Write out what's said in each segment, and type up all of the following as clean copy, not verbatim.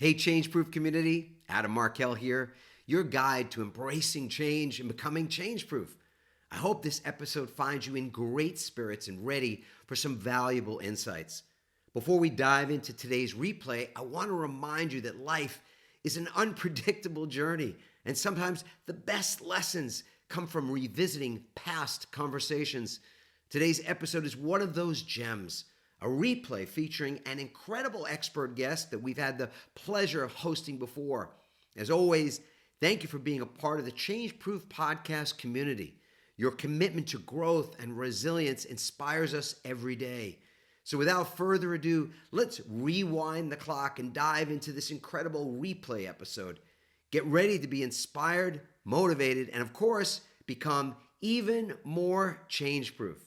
Hey, Change Proof community, Adam Markell here, your guide to embracing change and becoming change proof. I hope this episode finds you in great spirits and ready for some valuable insights. Before we dive into today's replay, I want to remind you that life is an unpredictable journey, and sometimes the best lessons come from revisiting past conversations. Today's episode is one of those gems, a replay featuring an incredible expert guest that we've had the pleasure of hosting before. As always, thank you for being a part of the Change Proof podcast community. Your commitment to growth and resilience inspires us every day. So without further ado, let's rewind the clock and dive into this incredible replay episode. Get ready to be inspired, motivated, and of course, become even more change proof.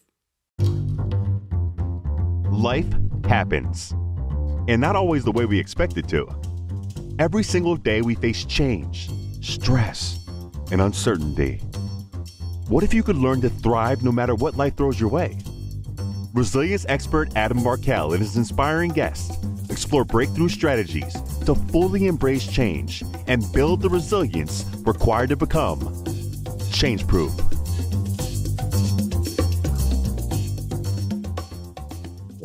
Life happens, and not always the way we expect it to. Every single day we face change, stress, and uncertainty. What if you could learn to thrive no matter what life throws your way? Resilience expert Adam Markell and his inspiring guests explore breakthrough strategies to fully embrace change and build the resilience required to become change-proof.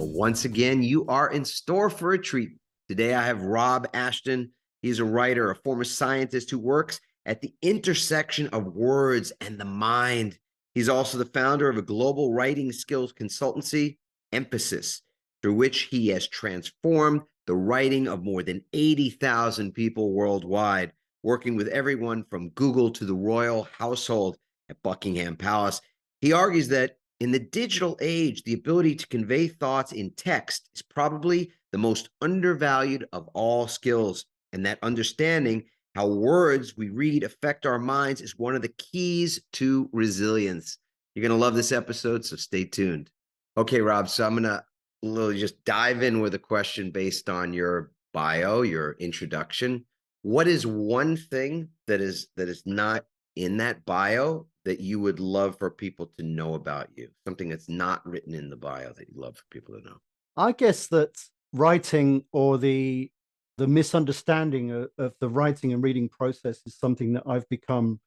Once again, you are in store for a treat. Today, I have Rob Ashton. He's a writer, a former scientist who works at the intersection of words and the mind. He's also the founder of a global writing skills consultancy, Emphasis, through which he has transformed the writing of more than 80,000 people worldwide, working with everyone from Google to the royal household at Buckingham Palace. He argues that in the digital age, the ability to convey thoughts in text is probably the most undervalued of all skills, and that understanding how words we read affect our minds is one of the keys to resilience. You're going to love this episode, so stay tuned. Okay, Rob, so I'm going to literally just dive in with a question based on your bio, your introduction. What is one thing that is not in that bio that you would love for people to know about you? Something that's not written in the bio that you'd love for people to know? I guess that writing, or the misunderstanding of the writing and reading process, is something that I've become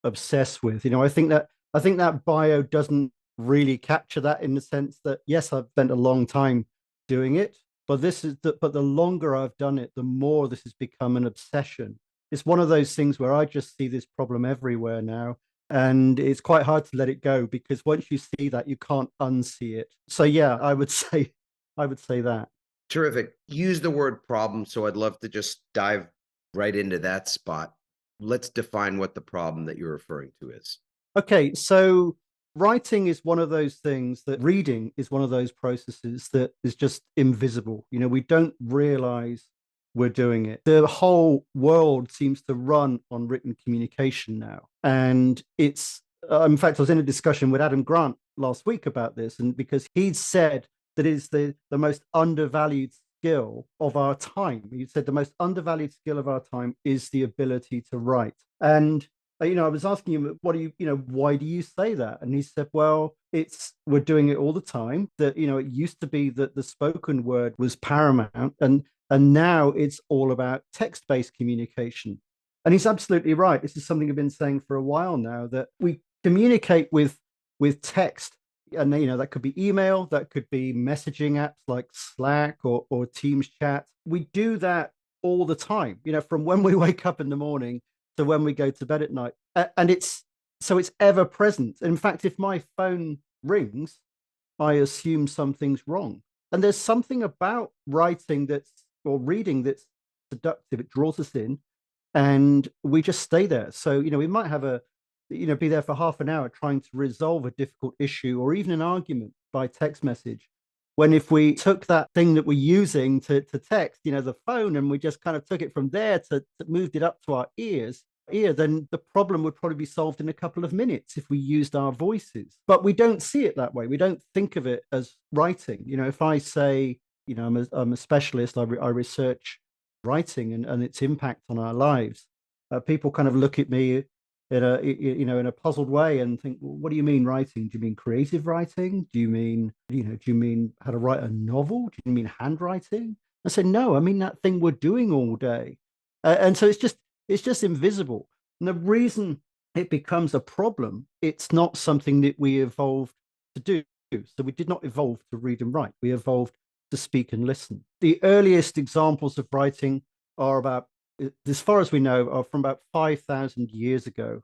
obsessed with. I think that bio doesn't really capture that, in the sense that, yes, I've spent a long time doing it, but the longer I've done it, the more this has become an obsession. It's one of those things where I just see this problem everywhere now, and it's quite hard to let it go, because once you see that, you can't unsee it. So yeah, I would say that. Terrific. Use the word problem, so I'd love to just dive right into that spot. Let's define what the problem that you're referring to is. Okay, so writing is one of those things that reading is one of those processes that is just invisible. We don't realize we're doing it. The whole world seems to run on written communication now. And it's, in fact, I was in a discussion with Adam Grant last week about this, and because he said that it is the most undervalued skill of our time. He said the most undervalued skill of our time is the ability to write. And I was asking him, why do you say that? And he said, well, we're doing it all the time. That, it used to be that the spoken word was paramount, and now it's all about text-based communication. And he's absolutely right. This is something I've been saying for a while now, that we communicate with text, and that could be email, that could be messaging apps like Slack or Teams chat. We do that all the time, from when we wake up in the morning to when we go to bed at night. And it's ever present. In fact, if my phone rings, I assume something's wrong. And there's something about writing or reading that's seductive. It draws us in, and we just stay there. So, we might have be there for half an hour trying to resolve a difficult issue or even an argument by text message. When if we took that thing that we're using to text, the phone, and we just kind of took it from there to moved it up to our ear, then the problem would probably be solved in a couple of minutes if we used our voices. But we don't see it that way. We don't think of it as writing. If I say, I'm a specialist, I research writing and its impact on our lives, people kind of look at me in a puzzled way and think, well, what do you mean writing? Do you mean creative writing? Do you mean how to write a novel? Do you mean handwriting? I said, no, I mean that thing we're doing all day. And so it's just invisible. And the reason it becomes a problem, it's not something that we evolved to do. So we did not evolve to read and write. We evolved to speak and listen. The earliest examples of writing are about, as far as we know, are from about 5,000 years ago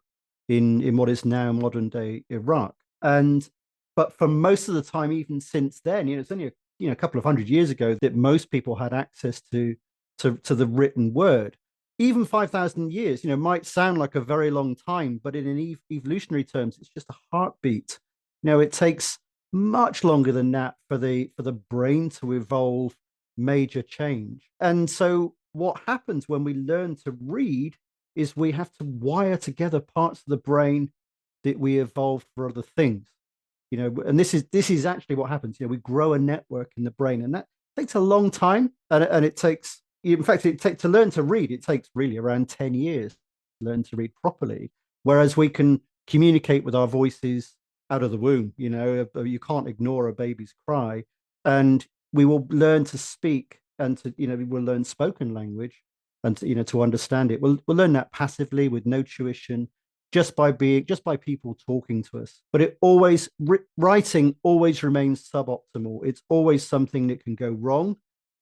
in what is now modern day Iraq. And but for most of the time, even since then, it's only a couple of hundred years ago that most people had access to the written word. Even 5,000 years, might sound like a very long time, but in an evolutionary terms, it's just a heartbeat. It takes much longer than that for the brain to evolve major change. And so what happens when we learn to read is we have to wire together parts of the brain that we evolved for other things. And this is actually what happens. We grow a network in the brain, and that takes a long time. And it takes, in fact, it takes to learn to read. It takes really around 10 years to learn to read properly. Whereas we can communicate with our voices out of the womb. You can't ignore a baby's cry, and we will learn to speak and we will learn spoken language and to understand it. We'll learn that passively with no tuition, just by people talking to us. But writing always remains suboptimal. It's always something that can go wrong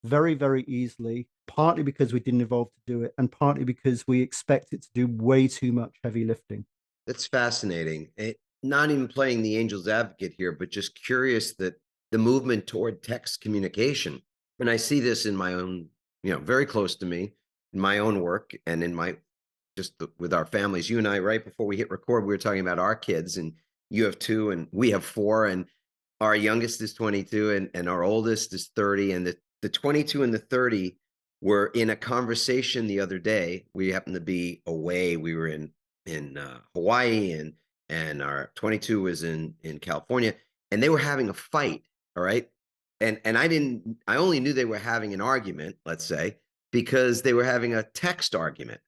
very, very easily, partly because we didn't evolve to do it, and partly because we expect it to do way too much heavy lifting. That's fascinating. Not even playing the angel's advocate here, but just curious that the movement toward text communication. And I see this in my own, very close to me, in my own work and in my with our families. You and I, right before we hit record, we were talking about our kids, and you have 2 and we have 4, and our youngest is 22 and our oldest is 30. And the 22 and the 30 were in a conversation the other day. We happened to be away. We were in Hawaii, and our 22 was in California, and they were having a fight. All right. And I only knew they were having an argument, let's say, because they were having a text argument.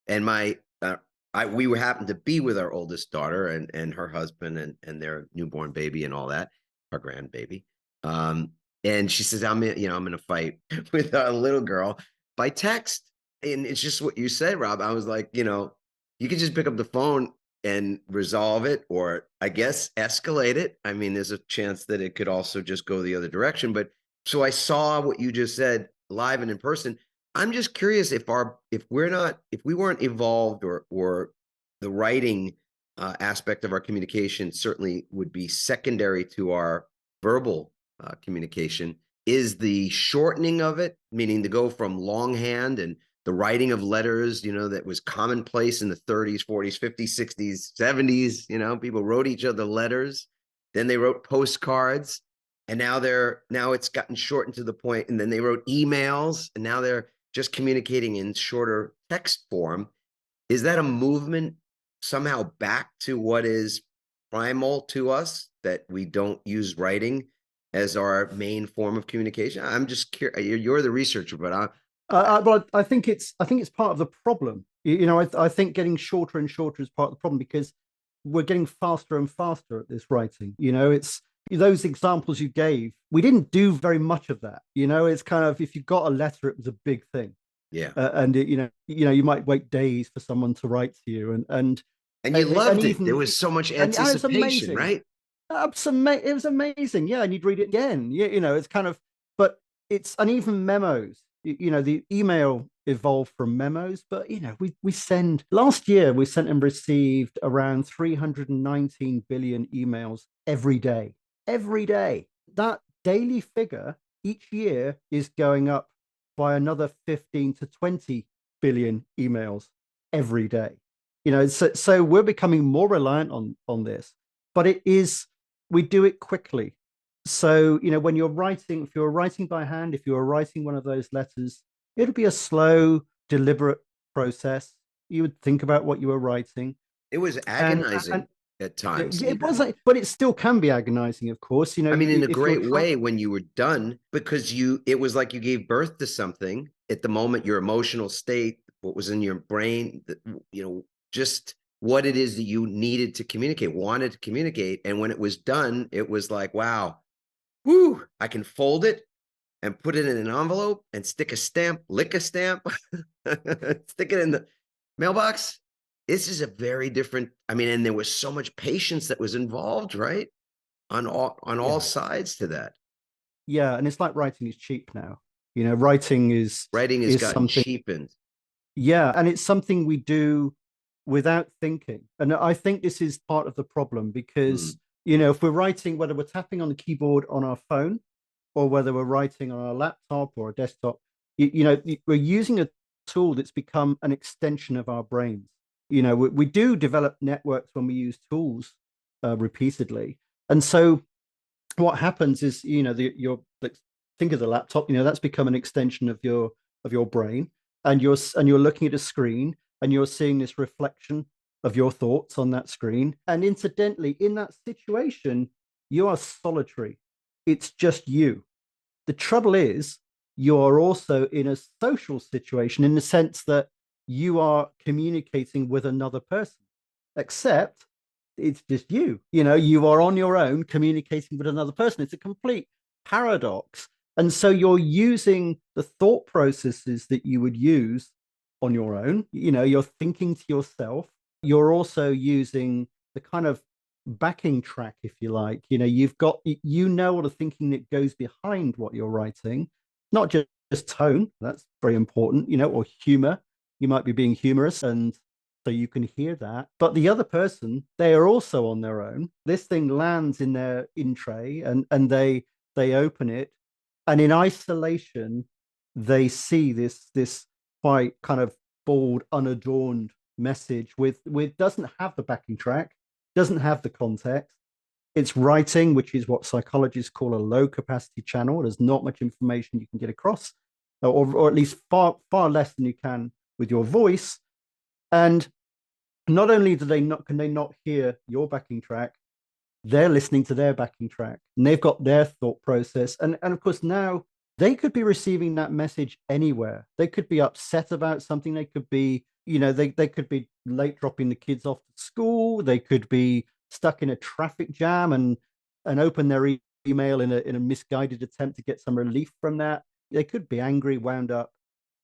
And we were happened to be with our oldest daughter and her husband and their newborn baby and all that, our grandbaby. And she says, I'm in a fight with a little girl by text. And it's just what you said, Rob. I was like, you could just pick up the phone and resolve it, or I guess escalate it. I mean, there's a chance that it could also just go the other direction. But so I saw what you just said live and in person. I'm just curious if we weren't evolved, or the writing aspect of our communication certainly would be secondary to our verbal communication. Is the shortening of it, meaning to go from longhand and the writing of letters, that was commonplace in the 30s, 40s, 50s, 60s, 70s. People wrote each other letters, then they wrote postcards, and now it's gotten shortened to the point, and then they wrote emails, and now they're just communicating in shorter text form. Is that a movement somehow back to what is primal to us, that we don't use writing as our main form of communication? I'm just curious. You're the researcher, but I think it's part of the problem. I think getting shorter and shorter is part of the problem, because we're getting faster and faster at this writing. It's those examples you gave. We didn't do very much of that. It's kind of, if you got a letter, it was a big thing. Yeah. And you might wait days for someone to write to you, and you loved it. There was so much anticipation, right? It was amazing. Yeah, and you'd read it again. It's kind of, but it's, and even memos. The email evolved from memos, but we send, last year we sent and received around 319 billion emails every day. That daily figure each year is going up by another 15 to 20 billion emails every day. So we're becoming more reliant on this, but we do it quickly. So, when you're writing, if you're writing by hand, if you're writing one of those letters, it'll be a slow, deliberate process. You would think about what you were writing. It was agonizing at times. It was, but it still can be agonizing, of course. I mean, in a great way when you were done, because it was like you gave birth to something at the moment, your emotional state, what was in your brain, just what it is that you needed to communicate, wanted to communicate. And when it was done, it was like, wow. Whoo, I can fold it, and put it in an envelope and stick a stamp, lick a stamp, stick it in the mailbox. This is a very different, I mean, and there was so much patience that was involved, right? On all sides to that. Yeah, and it's like writing is cheap now. You know, writing Writing has is gotten something. cheapened. Yeah, and it's something we do without thinking. And I think this is part of the problem because, if we're writing, whether we're tapping on the keyboard on our phone or whether we're writing on our laptop or a desktop, we're using a tool that's become an extension of our brains. We do develop networks when we use tools repeatedly. And so what happens is, let's think of the laptop, that's become an extension of your brain, and you're looking at a screen and you're seeing this reflection of your thoughts on that screen. And incidentally, in that situation, you are solitary. It's just you. The trouble is, you are also in a social situation in the sense that you are communicating with another person, except it's just you. You are on your own communicating with another person. It's a complete paradox. And so you're using the thought processes that you would use on your own. You're thinking to yourself. You're also using the kind of backing track, if you like. You've got, all the thinking that goes behind what you're writing, not just tone. That's very important, or humor. You might be being humorous, and so you can hear that. But the other person, they are also on their own. This thing lands in their in tray, and they open it, and in isolation, they see this quite kind of bald, unadorned message with doesn't have the backing track, doesn't have the context. It's writing, which is what psychologists call a low capacity channel. There's not much information you can get across, or at least far less than you can with your voice. And not only can they not hear your backing track, they're listening to their backing track, and they've got their thought process. And of course, now they could be receiving that message anywhere. They could be upset about something. They could be, they could be late dropping the kids off to school. They could be stuck in a traffic jam and open their email in a misguided attempt to get some relief from that. They could be angry, wound up,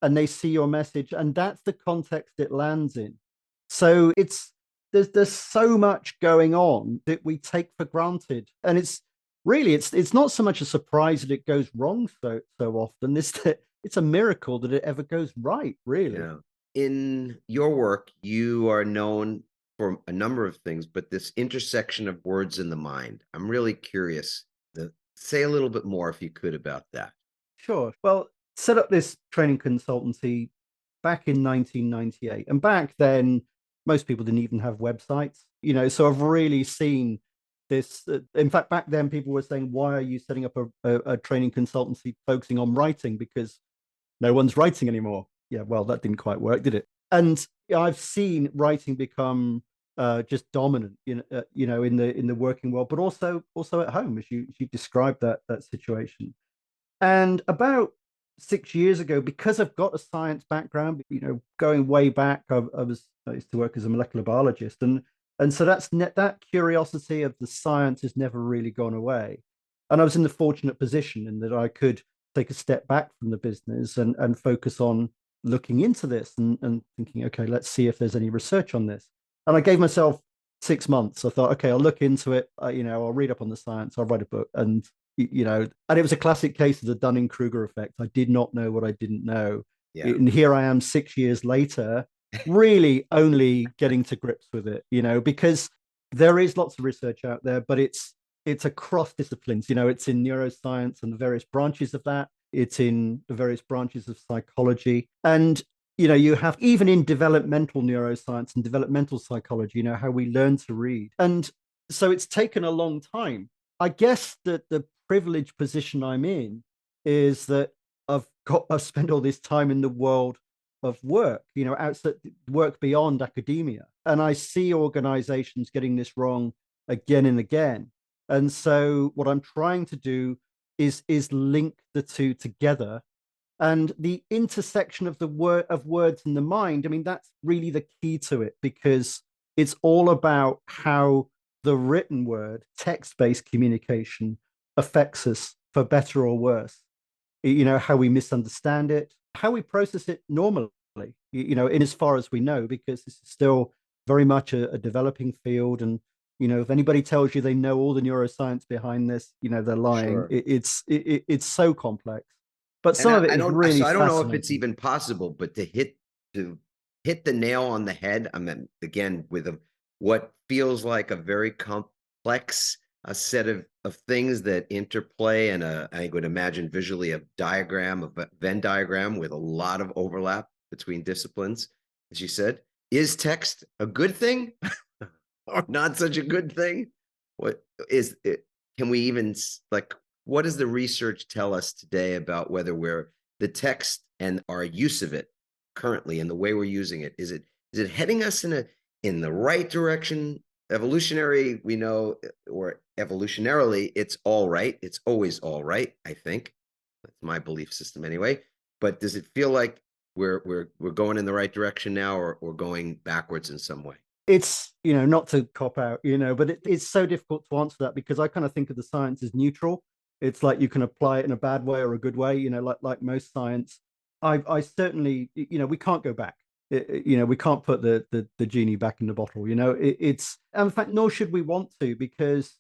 and they see your message, and that's the context it lands in. So there's so much going on that we take for granted, and it's not so much a surprise that it goes wrong so often. It's a miracle that it ever goes right, really. Yeah. In your work, you are known for a number of things, but this intersection of words in the mind, I'm really curious. Say a little bit more, if you could, about that. Sure. Well, set up this training consultancy back in 1998, and back then most people didn't even have websites. So I've really seen this. In fact, back then people were saying, why are you setting up a training consultancy focusing on writing, because no one's writing anymore? Yeah, well, that didn't quite work, did it? And I've seen writing become just dominant, in the working world, but also at home, as you described that situation. And about 6 years ago, because I've got a science background, going way back, I used to work as a molecular biologist, and so that curiosity of the science has never really gone away. And I was in the fortunate position in that I could take a step back from the business and focus on looking into this and thinking, okay, let's see if there's any research on this. And I gave myself 6 months. I thought, okay, I'll look into it. I'll read up on the science. I'll write a book. And it was a classic case of the Dunning-Kruger effect. I did not know what I didn't know. Yeah. And here I am 6 years later, really only getting to grips with it, because there is lots of research out there, but it's across disciplines. It's in neuroscience and the various branches of that. It's in the various branches of psychology. And, you have even in developmental neuroscience and developmental psychology, how we learn to read. And so it's taken a long time. I guess that the privileged position I'm in is that I've spent all this time in the world of work, outside work beyond academia. And I see organizations getting this wrong again and again. And so what I'm trying to do is link the two together. And the intersection of words in the mind, I mean, that's really the key to it, because it's all about how the written word, text-based communication affects us for better or worse. how we misunderstand it, how we process it normally, in as far as we know, because this is still very much a developing field. And, if anybody tells you they know all the neuroscience behind this, they're lying. Sure. It's so complex, but And some of it I is don't, really so I don't know if it's fascinating. even possible, but to hit the nail on the head. I mean, again, with what feels like a very complex a set of things that interplay, and I would imagine visually a Venn diagram with a lot of overlap between disciplines, as you said. Is text a good thing or not such a good thing? What is it? Can we even like? What does the research tell us today about whether the text and our use of it currently and the way we're using it? Is it heading us in the right direction? Evolutionary, we know, or evolutionarily, it's all right. It's always all right, I think. That's my belief system anyway. But does it feel like we're going in the right direction now, or going backwards in some way? It's, not to cop out, but it's so difficult to answer that, because I kind of think of the science as neutral. It's like you can apply it in a bad way or a good way, like most science. I certainly, we can't go back. We can't put the genie back in the bottle. It's, in fact, nor should we want to, because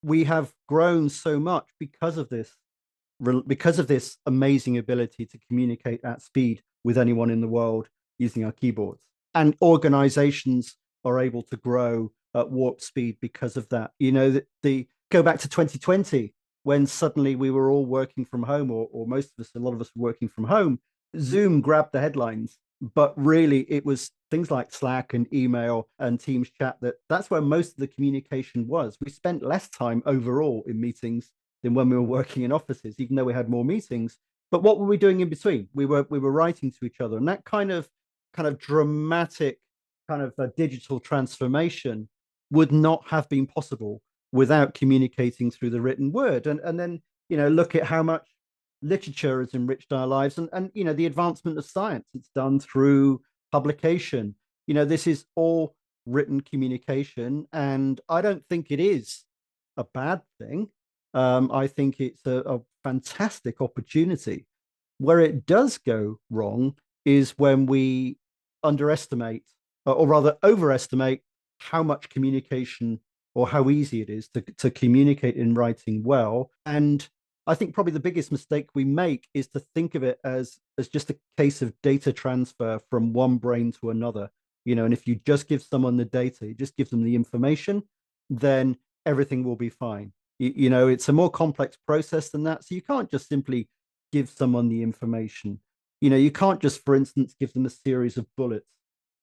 we have grown so much because of this amazing ability to communicate at speed with anyone in the world using our keyboards. And organizations are able to grow at warp speed because of that. The go back to 2020, when suddenly we were all working from home, or most of us, a lot of us were working from home. Zoom grabbed the headlines, but really it was things like Slack and email and Teams chat that's where most of the communication was. We spent less time overall in meetings than when we were working in offices, even though we had more meetings. But what were we doing in between? We were writing to each other, and that kind of dramatic kind of a digital transformation would not have been possible without communicating through the written word. And then, look at how much literature has enriched our lives, and the advancement of science. It's done through publication. This is all written communication, and I don't think it is a bad thing. I think it's a fantastic opportunity. Where it does go wrong is when we underestimate, or rather overestimate, how much communication, or how easy it is to communicate in writing well. And I think probably the biggest mistake we make is to think of it as just a case of data transfer from one brain to another. And if you just give someone the data, you just give them the information, then everything will be fine. It's a more complex process than that. So you can't just simply give someone the information. You can't just, for instance, give them a series of bullets,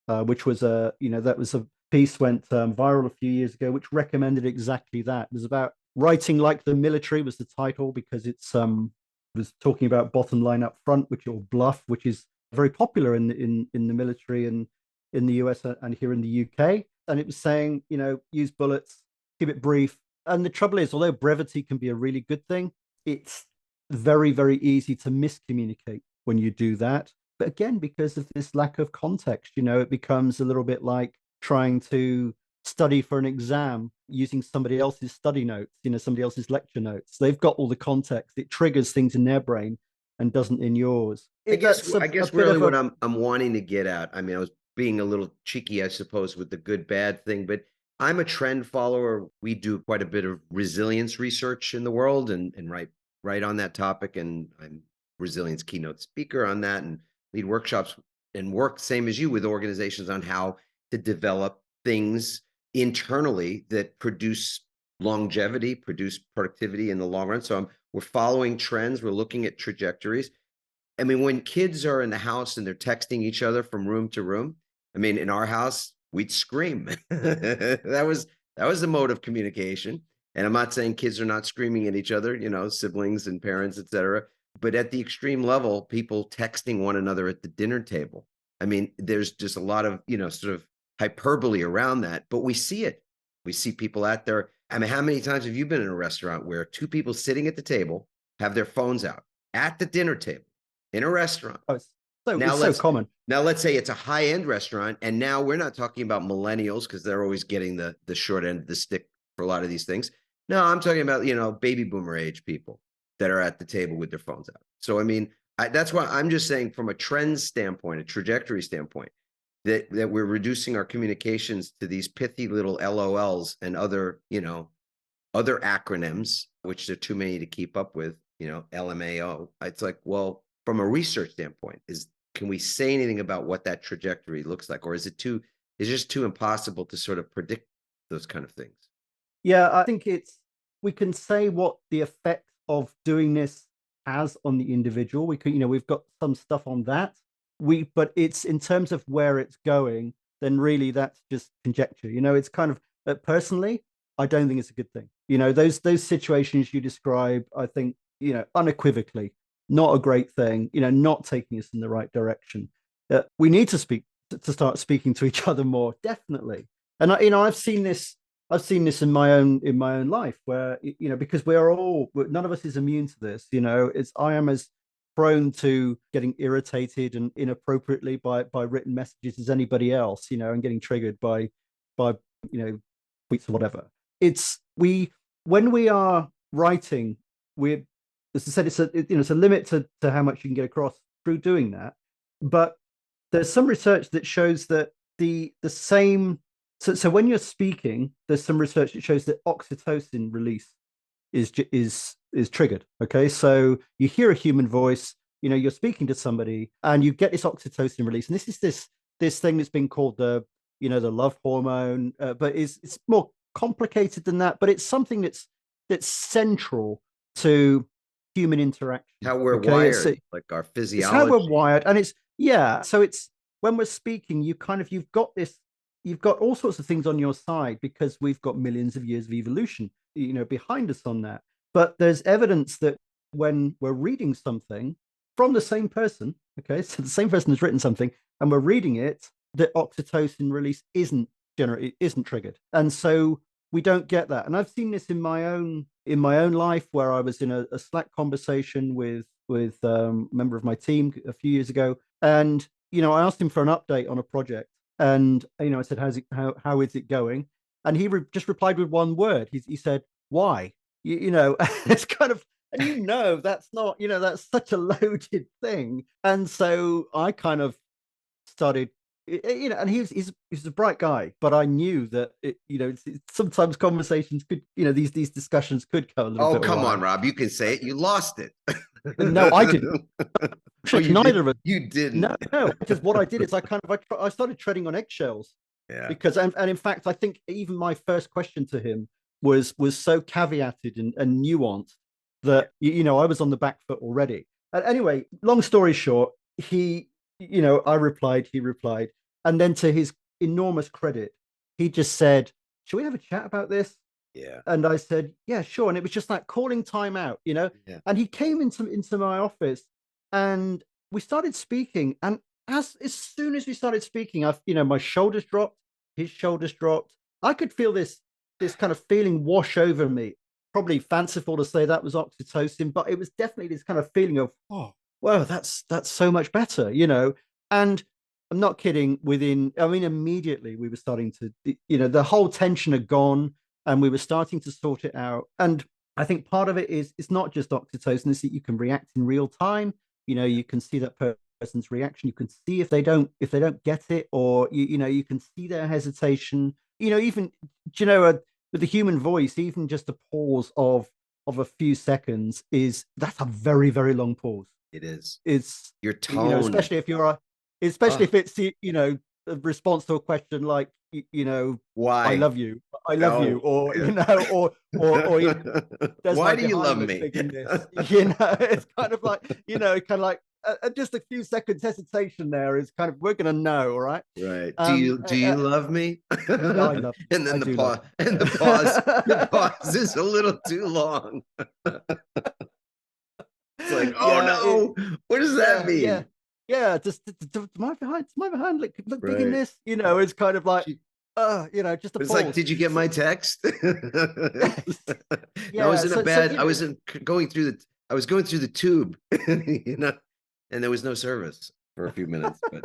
which was that was a piece went viral a few years ago, which recommended exactly that. It was about writing like the military, was the title, because it's was talking about bottom line up front, which, or bluff, which is very popular in the military and in the US and here in the UK. And it was saying, use bullets, keep it brief. And the trouble is, although brevity can be a really good thing, it's very, very easy to miscommunicate when you do that. But again, because of this lack of context, it becomes a little bit like trying to study for an exam using somebody else's study notes, somebody else's lecture notes. They've got all the context. It triggers things in their brain and doesn't in yours. I guess really what I'm wanting to get at. I mean, I was being a little cheeky, I suppose, with the good bad thing, but I'm a trend follower. We do quite a bit of resilience research in the world, and write on that topic. And I'm resilience keynote speaker on that, and lead workshops and work same as you with organizations on how to develop things internally that produce longevity, produce productivity in the long run. So we're following trends. We're looking at trajectories. I mean, when kids are in the house and they're texting each other from room to room, I mean, in our house, we'd scream. that was the mode of communication. And I'm not saying kids are not screaming at each other, siblings and parents, et cetera. But at the extreme level, people texting one another at the dinner table. I mean, there's just a lot of, sort of hyperbole around that, but we see it. We see people at their, I mean, how many times have you been in a restaurant where two people sitting at the table have their phones out at the dinner table in a restaurant? Oh, it's so common. Now let's say it's a high-end restaurant, and now we're not talking about millennials because they're always getting the short end of the stick for a lot of these things. No, I'm talking about, baby boomer age people that are at the table with their phones out. So, I mean, that's why I'm just saying from a trend standpoint, a trajectory standpoint, that we're reducing our communications to these pithy little LOLs and other, other acronyms, which there are too many to keep up with, LMAO. It's like, well, from a research standpoint, can we say anything about what that trajectory looks like? Or is it just too impossible to sort of predict those kind of things? Yeah, I think we can say what the effect of doing this has on the individual. We can, we've got some stuff on that. But it's in terms of where it's going, then really that's just conjecture. It's kind of personally, I don't think it's a good thing. Those situations you describe, I think, unequivocally, not a great thing. Not taking us in the right direction. We need to start speaking to each other more, definitely. And I've seen this in my own life, where because none of us is immune to this. I am as prone to getting irritated and inappropriately by written messages as anybody else, and getting triggered by tweets or whatever. When we are writing, as I said, it's a limit to how much you can get across through doing that. But there's some research that shows that the same. So when you're speaking, there's some research that shows that oxytocin release is triggered. Okay, so you hear a human voice, you're speaking to somebody, and you get this oxytocin release, and this is this thing that's been called the love hormone, but it's more complicated than that. But it's something that's central to human interaction. How we're wired, like our physiology. It's how we're wired, and so it's when we're speaking, you've got all sorts of things on your side because we've got millions of years of evolution, behind us on that. But there's evidence that when we're reading something from the same person, okay, so the same person has written something and we're reading it, the oxytocin release isn't triggered. And so we don't get that. And I've seen this in my own life, where I was in a Slack conversation with a member of my team a few years ago. And, I asked him for an update on a project. And I said, how is it going? And he just replied with one word. He said, "Why?" It's kind of, and that's not, that's such a loaded thing. And so I kind of started, and he's a bright guy, but I knew that sometimes conversations could, these discussions could go a little bit. Oh, come on, Rob, you can say it. You lost it. No, I didn't. Neither of us. You didn't. No. Because what I did is I started treading on eggshells. Yeah. Because and in fact, I think even my first question to him was so caveated and nuanced that I was on the back foot already. And anyway, long story short, I replied, he replied, and then to his enormous credit, he just said, "Should we have a chat about this?" Yeah. And I said, "Yeah, sure." And it was just like calling time out, Yeah. And he came into my office and we started speaking. And as soon as we started speaking, my shoulders dropped, his shoulders dropped. I could feel this kind of feeling wash over me. Probably fanciful to say that was oxytocin, but it was definitely this kind of feeling of, oh, wow, that's so much better, And I'm not kidding. Immediately we were starting to, the whole tension had gone. And we were starting to sort it out. And I think part of it is it's not just oxytocin, it's that you can react in real time. You can see that person's reaction. You can see if they don't get it, or you can see their hesitation. Even with the human voice, even just a pause of a few seconds that's a very, very long pause. It is. It's your tone, especially if if it's a response to a question like, why I love you, or why do you love me? It's kind of like just a few seconds hesitation there is kind of, we're gonna know, all right? Right. Do you love me? I love you. And then the pause is a little too long. It's like, oh no, what does that mean? Yeah, just my behind, look big in this, it's kind of like, just a pause. It's like, did you get my text? I was going through the tube, and there was no service for a few minutes. But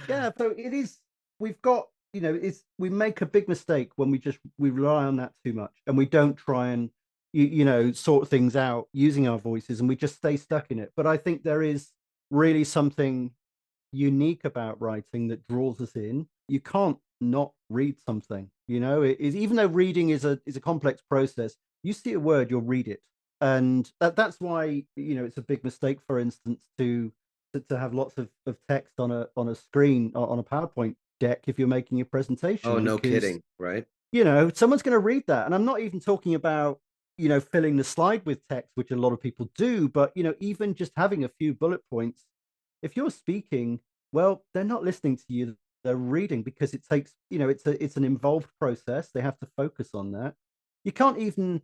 yeah, so it is. We've got, we make a big mistake when we rely on that too much, and we don't try and sort things out using our voices, and we just stay stuck in it. But I think there is really something unique about writing that draws us in. You can't not read something. It is, even though reading is a complex process. You see a word, you'll read it, and that's why it's a big mistake, for instance, to have lots of text on a screen or on a PowerPoint deck if you're making a presentation. Oh, no Because kidding, right? someone's going to read that, and I'm not even talking about filling the slide with text, which a lot of people do, but even just having a few bullet points. If you're speaking, well, they're not listening to you, they're reading, because it takes it's an involved process. They have to focus on that. You can't even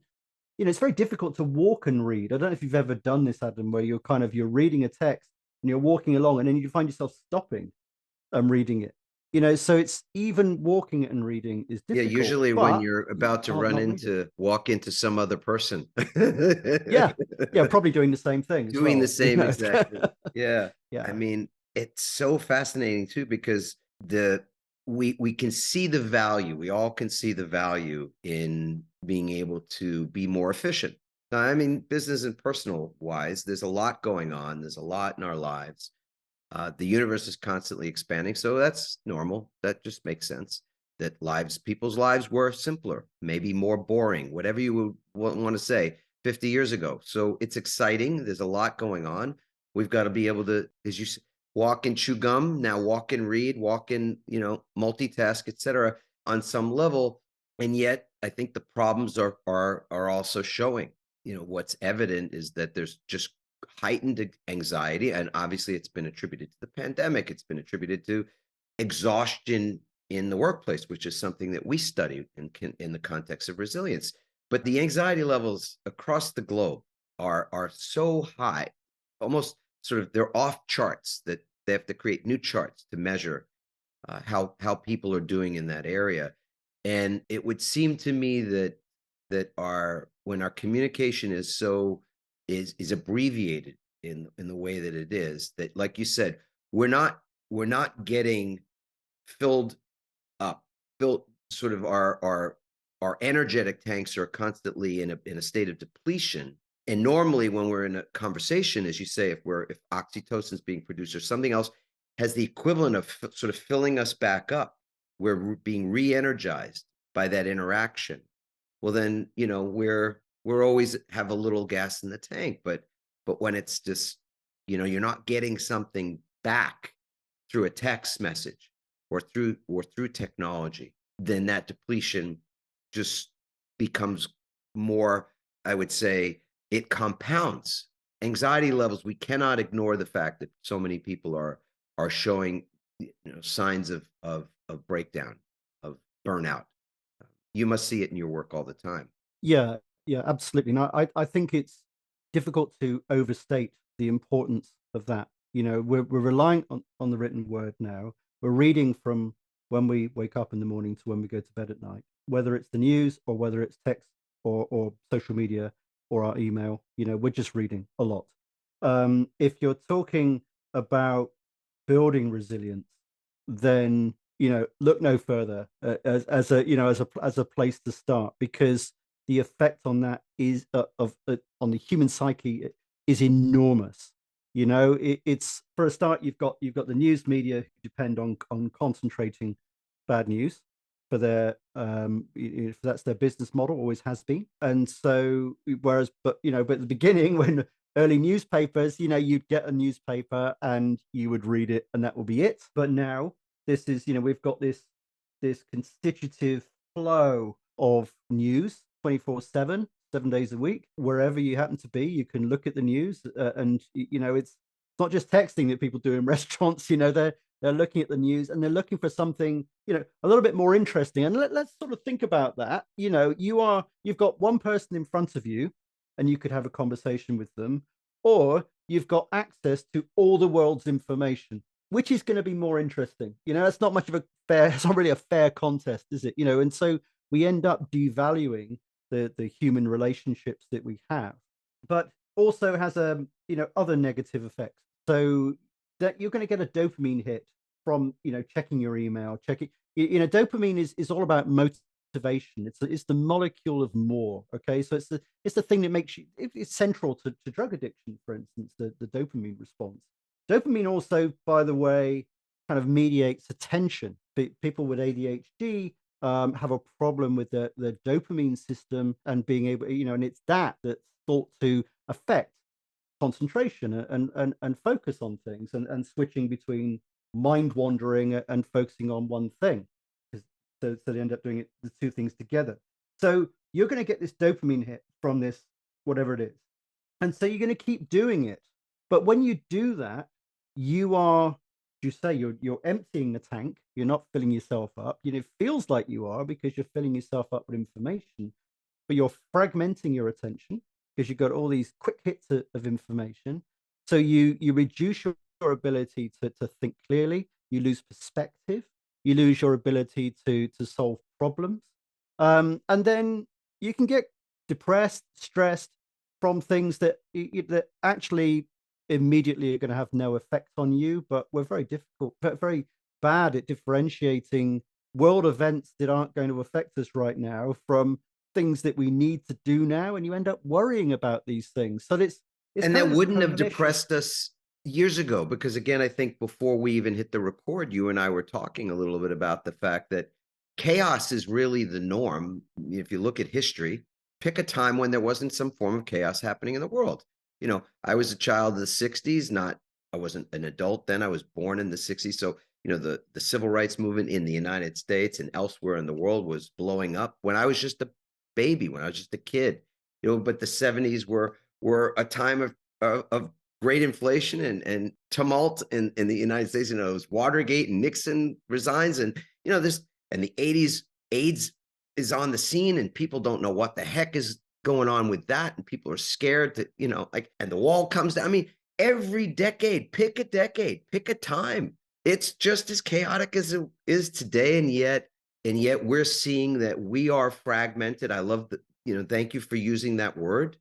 it's very difficult to walk and read. I don't know if you've ever done this, Adam, where you're reading a text and you're walking along, and then you find yourself stopping and reading it. So it's, even walking and reading is Yeah, difficult. usually when But you're you about to can't run not read it. into, walk into some other person. Yeah, yeah, probably doing the same thing as Doing the well. same exact thing. Yeah. I Yeah, mean, it's so fascinating too, because we can see the value. We all can see the value in being able to be more efficient. Now, I mean, business and personal wise, there's a lot going on. There's a lot in our lives. The universe is constantly expanding, so that's normal. That just makes sense. That people's lives were simpler, maybe more boring, whatever you would want to say, 50 years ago. So it's exciting. There's a lot going on. We've got to be able to, as you say, walk and chew gum. Now walk and read, walk and multitask, etc. On some level. And yet, I think the problems are also showing. What's evident is that there's just heightened anxiety, and obviously it's been attributed to the pandemic. It's been attributed to exhaustion in the workplace, which is something that we study in the context of resilience. But the anxiety levels across the globe are so high, almost sort of, they're off charts, that they have to create new charts to measure how people are doing in that area. And it would seem to me that when our communication is abbreviated in the way that it is, that, like you said, we're not getting filled up, built, sort of, our energetic tanks are constantly in a state of depletion. And normally when we're in a conversation, as you say, if oxytocin is being produced or something else has the equivalent of sort of filling us back up, we're being re-energized by that interaction. Well, then, we're always have a little gas in the tank, but when it's just, you're not getting something back through a text message or through technology, then that depletion just becomes more, I would say, it compounds anxiety levels. We cannot ignore the fact that so many people are showing signs of breakdown, of burnout. You must see it in your work all the time. yeah, yeah, absolutely. No, I think it's difficult to overstate the importance of that. We're relying on the written word now. We're reading from when we wake up in the morning to when we go to bed at night, whether it's the news or whether it's text or social media or our email. We're just reading a lot. If you're talking about building resilience, then look no further, as a place to start, because the effect on that is on the human psyche is enormous. It's, for a start, you've got the news media who depend on concentrating bad news for their if that's their business model, always has been. And so, but at the beginning, when early newspapers, you'd get a newspaper and you would read it and that will be it. But now this is, we've got this constitutive flow of news 24/7, 7 days a week. Wherever you happen to be, you can look at the news, and it's not just texting that people do in restaurants. They're looking at the news and they're looking for something a little bit more interesting. And let's sort of think about that. You've got one person in front of you and you could have a conversation with them, or you've got access to all the world's information. Which is going to be more interesting? It's not much of a fair, it's not really a fair contest, is it? And so we end up devaluing the human relationships that we have, but also has other negative effects. So that you're going to get a dopamine hit from checking your email, dopamine is all about motivation. It's the molecule of more. Okay, so it's the thing that makes you. It's central to drug addiction, for instance, the dopamine response. Dopamine also, by the way, kind of mediates attention. People with ADHD have a problem with the dopamine system and being able, and it's that's thought to affect concentration and focus on things and switching between mind wandering and focusing on one thing. So they end up doing the two things together. So you're going to get this dopamine hit from this, whatever it is. And so you're going to keep doing it. But when you do that, you are, you say you're emptying the tank. You're not filling yourself up. It feels like you are because you're filling yourself up with information, but you're fragmenting your attention because you've got all these quick hits of information. So you reduce your ability to think clearly. You lose perspective. You lose your ability to solve problems. And then you can get depressed, stressed from things that actually immediately are going to have no effect on you, but we're very bad at differentiating world events that aren't going to affect us right now from things that we need to do now, and you end up worrying about these things. So it's and that wouldn't have depressed us years ago, because again, I think before we even hit the record, you and I were talking a little bit about the fact that chaos is really the norm. If you look at history, pick a time when there wasn't some form of chaos happening in the world. I was a child of the 60s, I wasn't an adult then. I was born in the 60s. So, the civil rights movement in the United States and elsewhere in the world was blowing up when I was just a baby, when I was just a kid, but the 70s were a time of great inflation and tumult in the United States. It was Watergate and Nixon resigns, and and the 80s, AIDS is on the scene, and people don't know what the heck is going on with that, and people are scared to, and the wall comes down. I mean, every decade, pick a time. It's just as chaotic as it is today, and yet we're seeing that we are fragmented. I love the, thank you for using that word,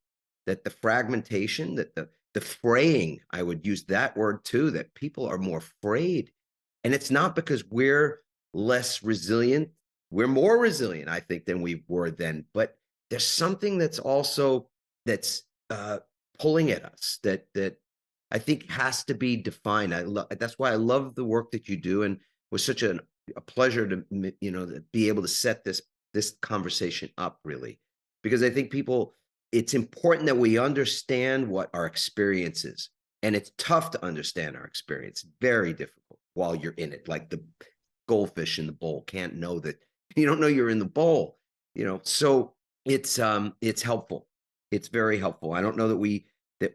that the fragmentation, that the fraying, I would use that word too, that people are more frayed. And it's not because we're less resilient. We're more resilient, I think, than we were then. But there's something that's pulling at us that I think has to be defined. That's why I love the work that you do, and it was such a pleasure to to be able to set this conversation up, really, because I think it's important that we understand what our experience is, and it's tough to understand our experience. Very difficult while you're in it, like the goldfish in the bowl can't know that you don't know you're in the bowl. So it's helpful. It's very helpful. I don't know that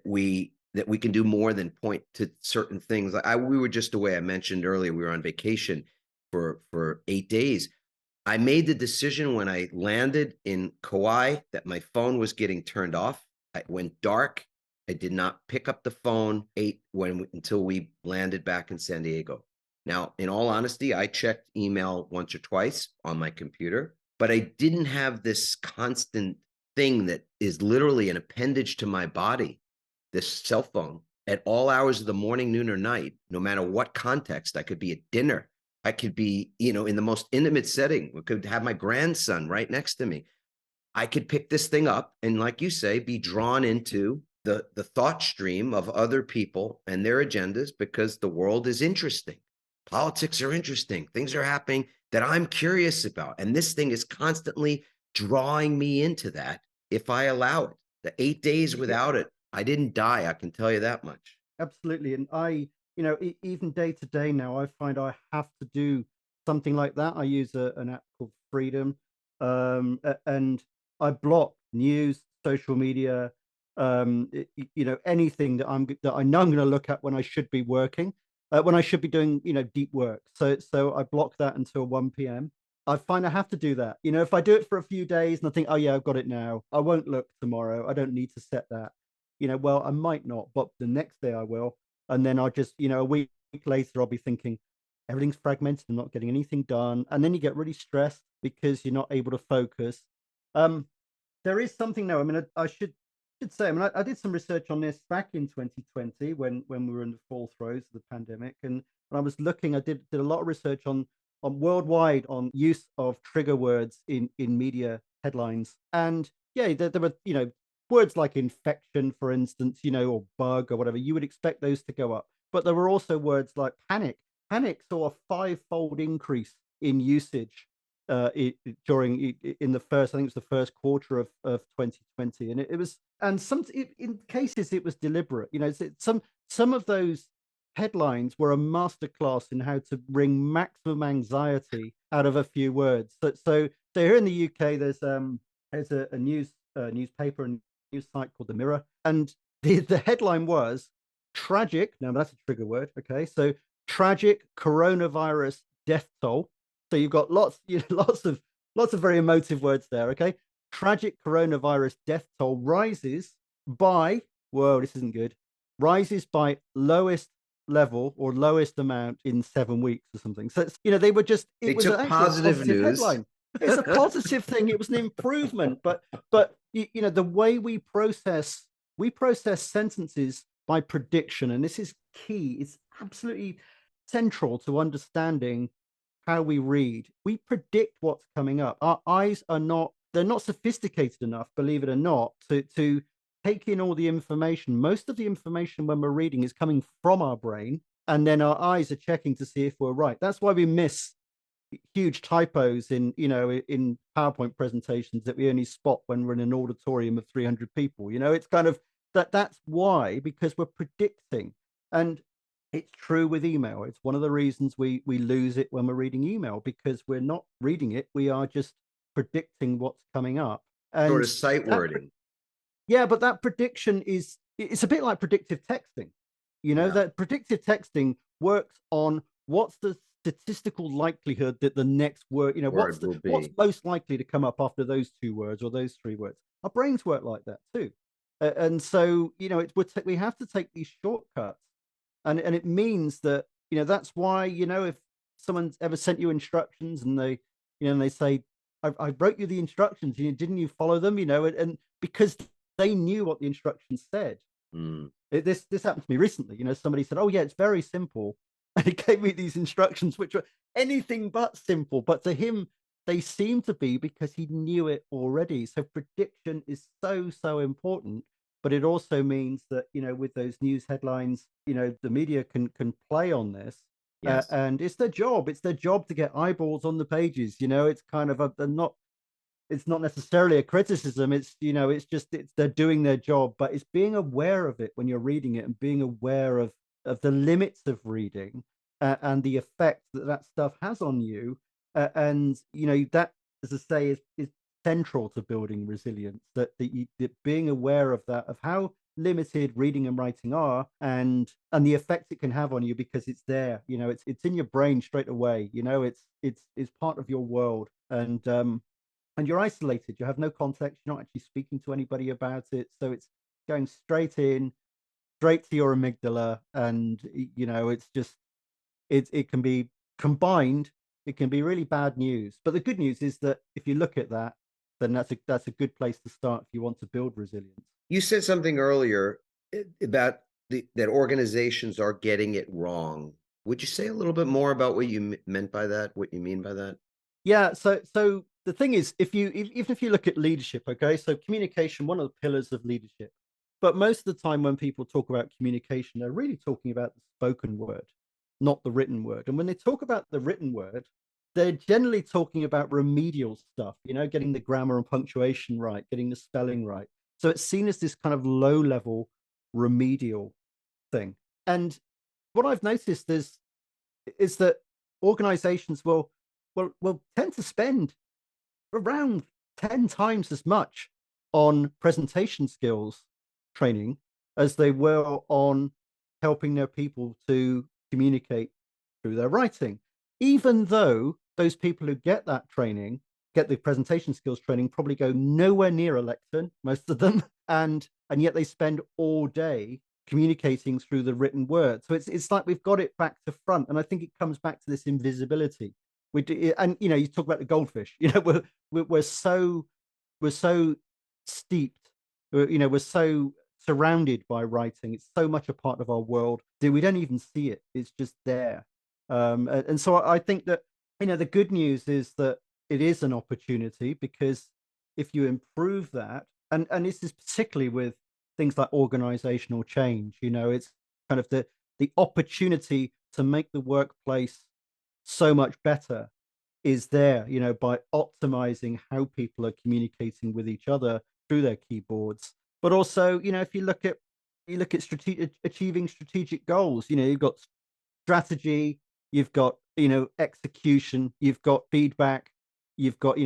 we can do more than point to certain things. We were just away. I mentioned earlier we were on vacation for 8 days. I made the decision when I landed in Kauai that my phone was getting turned off. It went dark. I did not pick up the phone until we landed back in San Diego. Now, in all honesty, I checked email once or twice on my computer, but I didn't have this constant thing that is literally an appendage to my body, this cell phone, at all hours of the morning, noon, or night, no matter what context. I could be at dinner. I could be, in the most intimate setting. I could have my grandson right next to me. I could pick this thing up and, like you say, be drawn into the thought stream of other people and their agendas, because the world is interesting. Politics are interesting. Things are happening that I'm curious about. And this thing is constantly drawing me into that if I allow it. The 8 days without it, I didn't die. I can tell you that much. Absolutely. And even day to day now, I find I have to do something like that. I use an app called Freedom, and I block news, social media, anything that I know I'm going to look at when I should be working, when I should be doing, deep work. So I block that until 1 p.m. I find I have to do that. If I do it for a few days and I think, oh yeah, I've got it now, I won't look tomorrow. I don't need to set that. Well, I might not, but the next day I will. And then I'll just, a week later, I'll be thinking everything's fragmented. I'm not getting anything done. And then you get really stressed because you're not able to focus. There is something now. I mean, I should say, I did some research on this back in 2020 when we were in the fall throes of the pandemic. And I was looking, I did a lot of research on worldwide on use of trigger words in media headlines. And yeah, there were, words like infection, for instance, or bug or whatever. You would expect those to go up. But there were also words like panic. Panic saw a five-fold increase in usage during in the first, I think it was the first quarter of 2020, and it was, and in cases it was deliberate. Some of those headlines were a masterclass in how to bring maximum anxiety out of a few words. So here in the UK, there's a newspaper and news site called The Mirror, and the headline was tragic. Now that's a trigger word. Okay, so tragic coronavirus death toll. So you've got lots of very emotive words there. Okay, tragic coronavirus death toll rises by, whoa, this isn't good. Rises by lowest level or lowest amount in 7 weeks or something. So it's, they were just, it was actually positive news headline. It's a positive thing. It was an improvement, but the way we process sentences by prediction, and this is key. It's absolutely central to understanding how we read. We predict what's coming up. Our eyes they're not sophisticated enough, believe it or not, to take in all the information. Most of the information when we're reading is coming from our brain, and then our eyes are checking to see if we're right. That's why we miss huge typos in PowerPoint presentations that we only spot when we're in an auditorium of 300 people. It's kind of that's why, because we're predicting. And it's true with email. It's one of the reasons we lose it when we're reading email, because we're not reading it. We are just predicting what's coming up. And sort of sight wording. Yeah, but that prediction it's a bit like predictive texting. That predictive texting works on what's the statistical likelihood that the next word, what's most likely to come up after those two words or those three words. Our brains work like that too. And so, we have to take these shortcuts. And it means that, that's why, if someone's ever sent you instructions and they, and they say, I wrote you the instructions, didn't you follow them? And because they knew what the instructions said. This happened to me recently. Somebody said, oh yeah, it's very simple. And he gave me these instructions, which were anything but simple. But to him, they seemed to be, because he knew it already. So prediction is so important. But it also means that, with those news headlines, the media can play on this. Yes. And it's their job. It's their job to get eyeballs on the pages. It's kind of it's not necessarily a criticism. It's, they're doing their job, but it's being aware of it when you're reading it, and being aware of the limits of reading and the effect that stuff has on you. And, that, as I say, is central to building resilience, that being aware of that, of how limited reading and writing are, and the effect it can have on you, because it's there, it's in your brain straight away, it's part of your world. And you're isolated, you have no context, you're not actually speaking to anybody about it, so it's going straight to your amygdala. And it's just, it can be combined, it can be really bad news. But the good news is that if you look at that, then that's a good place to start if you want to build resilience. You said something earlier about that organizations are getting it wrong. Would you say a little bit more about what you meant by that? What you mean by that? Yeah. So the thing is, even if you look at leadership, okay, so communication, one of the pillars of leadership. But most of the time when people talk about communication, they're really talking about the spoken word, not the written word. And when they talk about the written word, they're generally talking about remedial stuff, getting the grammar and punctuation right, getting the spelling right. So it's seen as this kind of low-level remedial thing. And what I've noticed is that organizations will tend to spend around 10 times as much on presentation skills training as they will on helping their people to communicate through their writing, even though those people who get that training, get the presentation skills training, probably go nowhere near a lectern, most of them, and yet they spend all day communicating through the written word. So it's like we've got it back to front, and I think it comes back to this invisibility. And you talk about the goldfish. We're so steeped. We're so surrounded by writing. It's so much a part of our world that we don't even see it. It's just there. And so I think that The good news is that it is an opportunity, because if you improve that, and this is particularly with things like organizational change, it's kind of the opportunity to make the workplace so much better is there, by optimizing how people are communicating with each other through their keyboards. But also, if you look at achieving strategic goals, you've got strategy, you've got, execution, you've got feedback, you've got,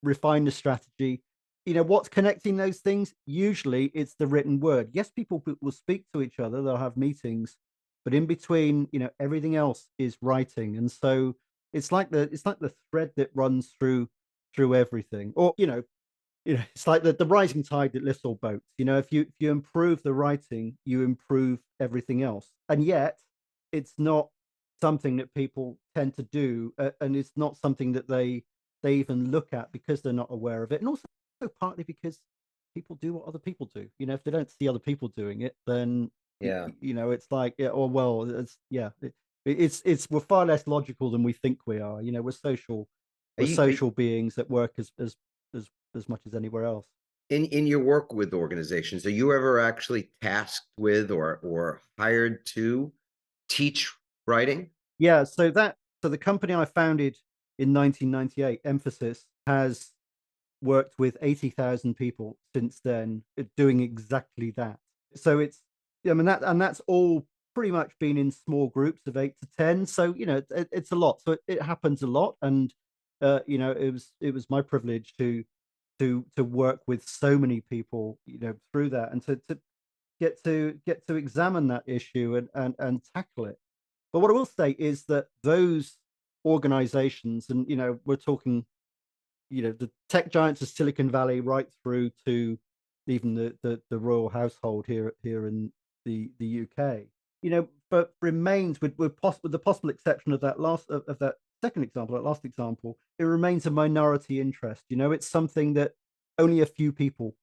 refine the strategy. What's connecting those things? Usually it's the written word. Yes, people will speak to each other, they'll have meetings, but in between, everything else is writing. And so it's like the thread that runs through everything. Or, it's like the rising tide that lifts all boats. If you improve the writing, you improve everything else. And yet, it's not something that people tend to do, and it's not something that they even look at, because they're not aware of it, and also partly because people do what other people do. If they don't see other people doing it, then Yeah. it's like, yeah, or well, it's yeah, it's we're far less logical than we think we are. We're social, Are we're you social beings that work as much as anywhere else. in your work with organizations, are you ever actually tasked with or hired to teach writing? Yeah, so the company I founded in 1998, Emphasis, has worked with 80,000 people since then, doing exactly that. So I mean, that's all pretty much been in small groups of 8 to 10. So, it's a lot. So it happens a lot. And it was my privilege to work with so many people, through that, and to get to examine that issue and tackle it. But what I will say is that those organizations, and we're talking, the tech giants of Silicon Valley, right through to even the royal household here in the UK, but remains, with the possible exception of that second example, that last example, it remains a minority interest. It's something that only a few people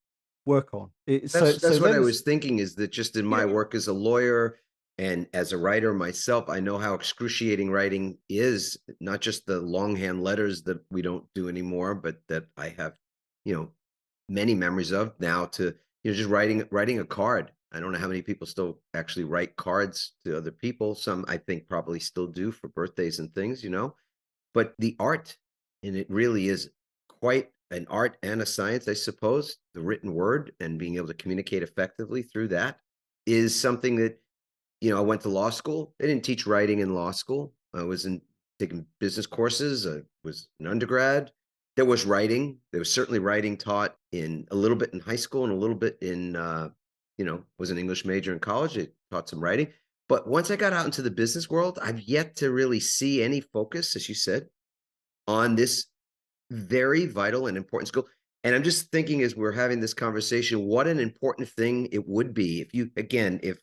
work on. So That's what I those, was thinking, is that just in you my know, work as a lawyer and as a writer myself, I know how excruciating writing is, not just the longhand letters that we don't do anymore, but that I have, you know, many memories of now, to, just writing a card. I don't know how many people still actually write cards to other people. Some I think probably still do for birthdays and things, but the art, and it really is quite an art and a science, I suppose, the written word and being able to communicate effectively through that is something that, I went to law school. They didn't teach writing in law school. I was in taking business courses. I was an undergrad. There was writing. There was certainly writing taught in a little bit in high school and a little bit in, was an English major in college. It taught some writing. But once I got out into the business world, I've yet to really see any focus, as you said, on this very vital and important skill. And I'm just thinking, as we're having this conversation, what an important thing it would be if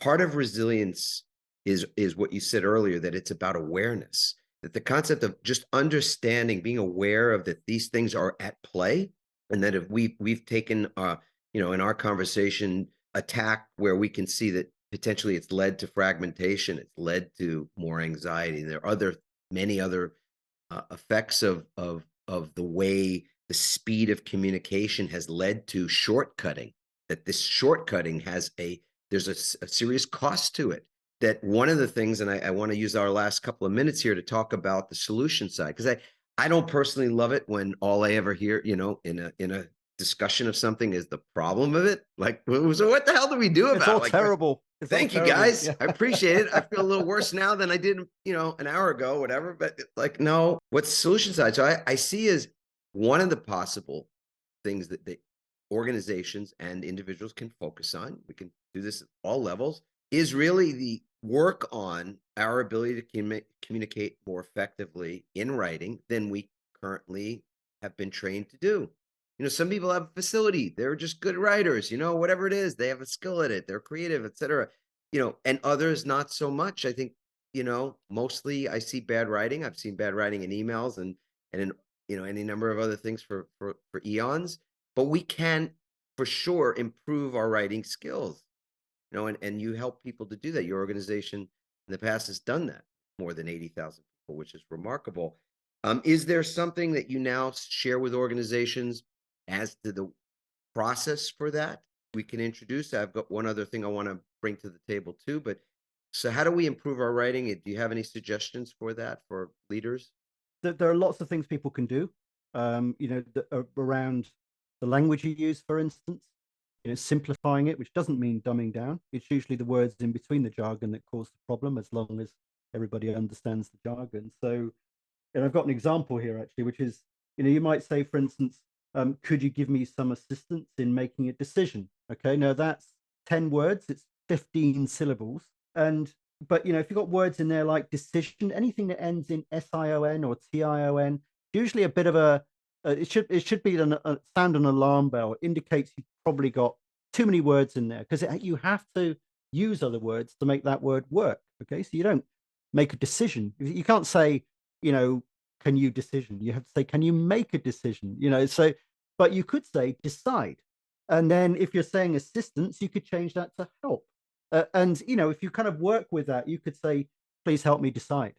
part of resilience is what you said earlier, that it's about awareness, that the concept of just understanding, being aware of that these things are at play, and that if we've taken in our conversation attack where we can see that potentially it's led to fragmentation, it's led to more anxiety. And there are many other effects of the way the speed of communication has led to shortcutting, that this shortcutting there's a serious cost to it. That one of the things, and I want to use our last couple of minutes here to talk about the solution side, because I don't personally love it when all I ever hear, in a discussion of something, is the problem of it. Like, so what the hell do we do it's about all it? Like, terrible. It's all thank you, terrible. guys. Yeah. I appreciate it. I feel a little worse now than I did, an hour ago, whatever. But like, no, what's the solution side? So I see as one of the possible things that the organizations and individuals can focus on. We can do this at all levels, is really the work on our ability to communicate more effectively in writing than we currently have been trained to do. Some people have a facility, they're just good writers, whatever it is, they have a skill at it, they're creative, etc. And others not so much. I think, mostly I see bad writing. I've seen bad writing in emails and in, any number of other things for eons. But we can for sure improve our writing skills, and you help people to do that. Your organization in the past has done that, more than 80,000 people, which is remarkable. Is there something that you now share with organizations as to the process for that we can introduce? I've got one other thing I want to bring to the table too, but so how do we improve our writing? Do you have any suggestions for that for leaders? There are lots of things people can do, around the language you use, for instance, simplifying it, which doesn't mean dumbing down. It's usually the words in between the jargon that cause the problem, as long as everybody understands the jargon. So, and I've got an example here actually, which is, you might say, for instance, could you give me some assistance in making a decision? Okay, now that's 10 words, it's 15 syllables. But if you've got words in there like decision, anything that ends in SION or TION, usually a bit of it should be sound an alarm bell. It indicates you've probably got too many words in there, because you have to use other words to make that word work. Okay, so you don't make a decision. You can't say, can you decision? You have to say, can you make a decision? So, but you could say decide. And then if you're saying assistance, you could change that to help. And if you kind of work with that, you could say, please help me decide.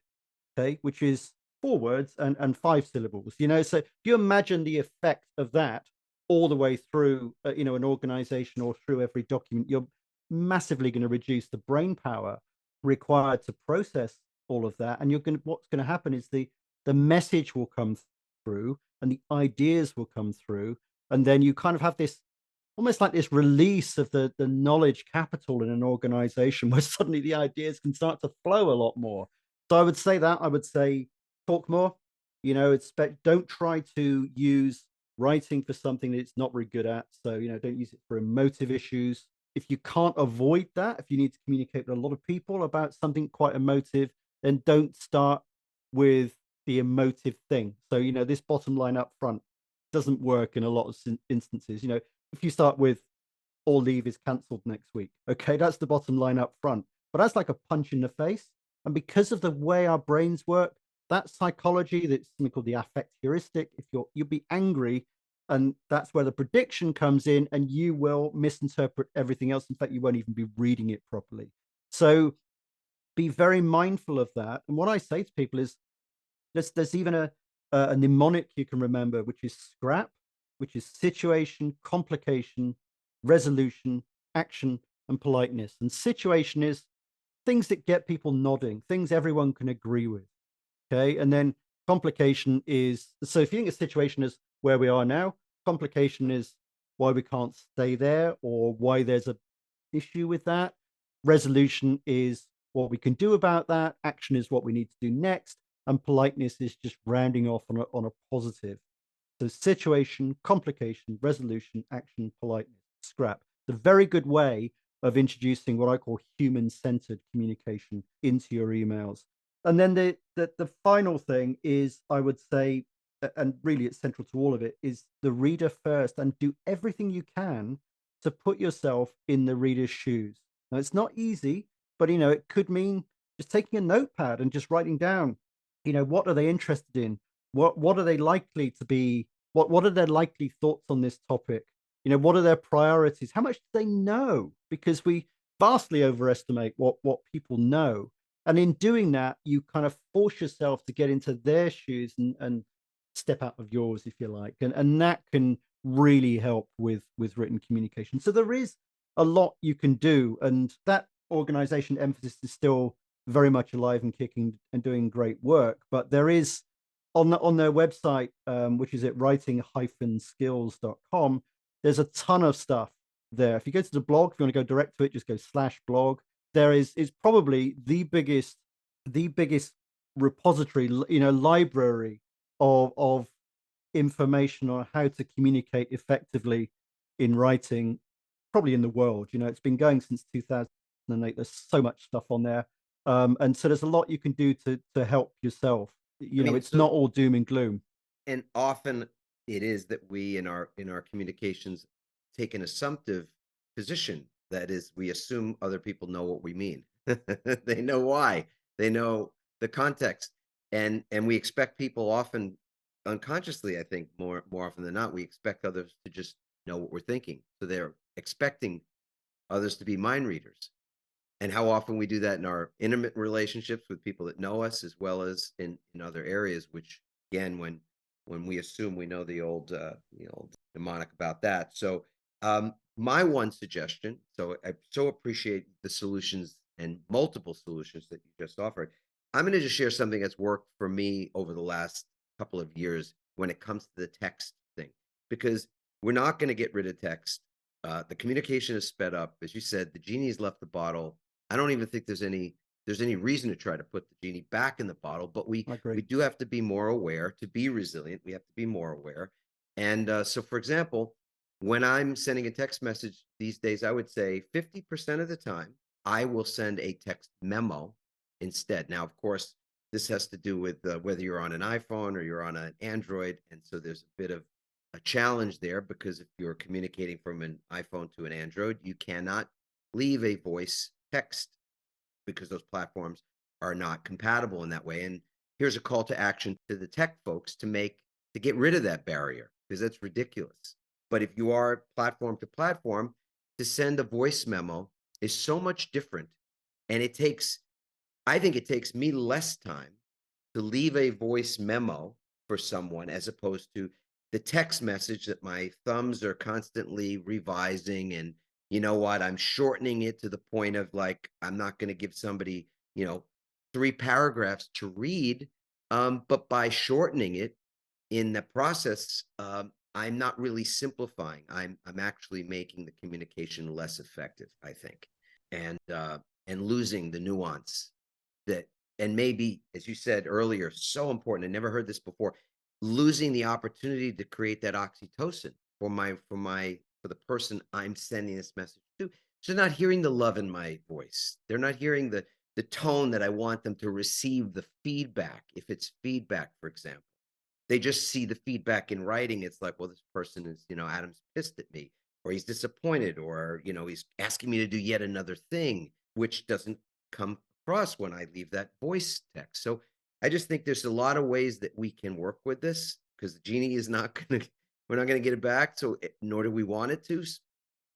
Okay, which is 4 words and 5 syllables. So if you imagine the effect of that all the way through, an organization or through every document, you're massively going to reduce the brain power required to process all of that. And what's going to happen is the message will come through and the ideas will come through. And then you kind of have this almost like this release of the knowledge capital in an organization, where suddenly the ideas can start to flow a lot more. So I would say talk more, don't try to use writing for something that it's not very good at. So, don't use it for emotive issues. If you can't avoid that, if you need to communicate with a lot of people about something quite emotive, then don't start with the emotive thing. So, this bottom line up front doesn't work in a lot of instances. If you start with all leave is cancelled next week, okay, that's the bottom line up front. But that's like a punch in the face. And because of the way our brains work, that psychology, that's something called the affect heuristic. If you'll be angry, and that's where the prediction comes in, and you will misinterpret everything else. In fact, you won't even be reading it properly. So be very mindful of that. And what I say to people is, there's even a mnemonic you can remember, which is SCRAP, which is situation, complication, resolution, action, and politeness. And situation is things that get people nodding, things everyone can agree with. Okay. And then complication is, so if you think a situation is where we are now, complication is why we can't stay there or why there's an issue with that. Resolution is what we can do about that. Action is what we need to do next. And politeness is just rounding off on a positive. So situation, complication, resolution, action, politeness, SCRAP. It's a very good way of introducing what I call human-centered communication into your emails. And then the final thing is, I would say, and really it's central to all of it, is the reader first, and do everything you can to put yourself in the reader's shoes. Now, it's not easy, but, it could mean just taking a notepad and just writing down, what are they interested in? What are they likely to be? What are their likely thoughts on this topic? What are their priorities? How much do they know? Because we vastly overestimate what people know. And in doing that, you kind of force yourself to get into their shoes and step out of yours, if you like. And that can really help with written communication. So there is a lot you can do. And that organization emphasis is still very much alive and kicking and doing great work. But there is on their website, which is at writing-skills.com, there's a ton of stuff there. If you go to the blog, if you want to go direct to it, just go /blog. There is probably the biggest repository, library of information on how to communicate effectively in writing, probably in the world. It's been going since 2008. There's so much stuff on there. And so there's a lot you can do to help yourself. It's not all doom and gloom. And often it is that we in our communications take an assumptive position. That is, we assume other people know what we mean. They know why. They know the context. And we expect people, often unconsciously, I think more often than not, we expect others to just know what we're thinking. So they're expecting others to be mind readers. And how often we do that in our intimate relationships with people that know us, as well as in other areas, which again, when we assume we know the old mnemonic about that. So my one suggestion, so I so appreciate the solutions and multiple solutions that you just offered. I'm going to just share something that's worked for me over the last couple of years when it comes to the text thing, because we're not going to get rid of text. The communication is sped up. As you said, the genie's left the bottle. I don't even think there's any reason to try to put the genie back in the bottle, but we do have to be more aware. To be resilient, we have to be more aware. And so, for example, when I'm sending a text message these days, I would say 50% of the time, I will send a text memo instead. Now, of course, this has to do with whether you're on an iPhone or you're on an Android. And so there's a bit of a challenge there, because if you're communicating from an iPhone to an Android, you cannot leave a voice text because those platforms are not compatible in that way. And here's a call to action to the tech folks to get rid of that barrier, because that's ridiculous. But if you are platform to platform, to send a voice memo is so much different. And I think it takes me less time to leave a voice memo for someone as opposed to the text message that my thumbs are constantly revising. And you know what? I'm shortening it to the point of, like, I'm not going to give somebody, 3 paragraphs to read. But by shortening it in the process, I'm not really simplifying. I'm actually making the communication less effective, I think, and losing the nuance that, and maybe, as you said earlier, so important. I never heard this before. Losing the opportunity to create that oxytocin for the person I'm sending this message to. So they're not hearing the love in my voice. They're not hearing the tone that I want them to receive the feedback. If it's feedback, for example, they just see the feedback in writing. It's like, well, this person is, Adam's pissed at me, or he's disappointed, or, he's asking me to do yet another thing, which doesn't come across when I leave that voice text. So I just think there's a lot of ways that we can work with this, because the genie is not going to, we're not going to get it back. So nor do we want it to.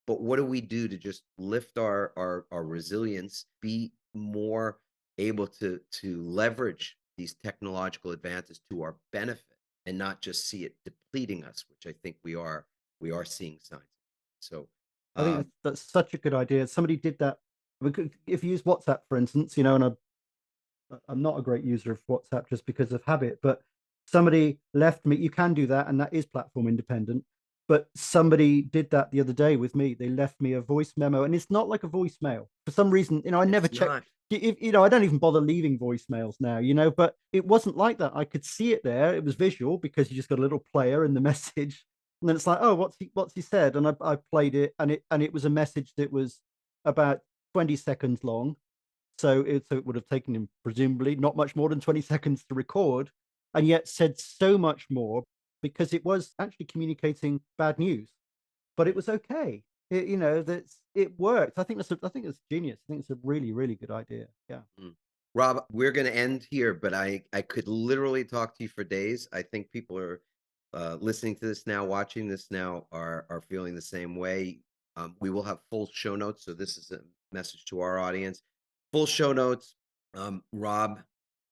But what do we do to just lift our resilience, be more able to leverage these technological advances to our benefit, and not just see it depleting us, which I think we are seeing signs. So I think that's such a good idea. Somebody did that. If you use WhatsApp, for instance, and I'm not a great user of WhatsApp just because of habit, but somebody left me. You can do that, and that is platform independent. But somebody did that the other day with me. They left me a voice memo, and it's not like a voicemail. For some reason, I never checked. I don't even bother leaving voicemails now, but it wasn't like that. I could see it there. It was visual because you just got a little player in the message. And then it's like, oh, what's he said? And I played it, and it was a message that was about 20 seconds long. So it would have taken him presumably not much more than 20 seconds to record, and yet said so much more, because it was actually communicating bad news, but it was okay. It worked. I think it's genius. I think it's a really, really good idea. Yeah. Rob, we're going to end here, but I could literally talk to you for days. I think people are listening to this now, watching this now, are feeling the same way. We will have full show notes. So this is a message to our audience. Full show notes. Rob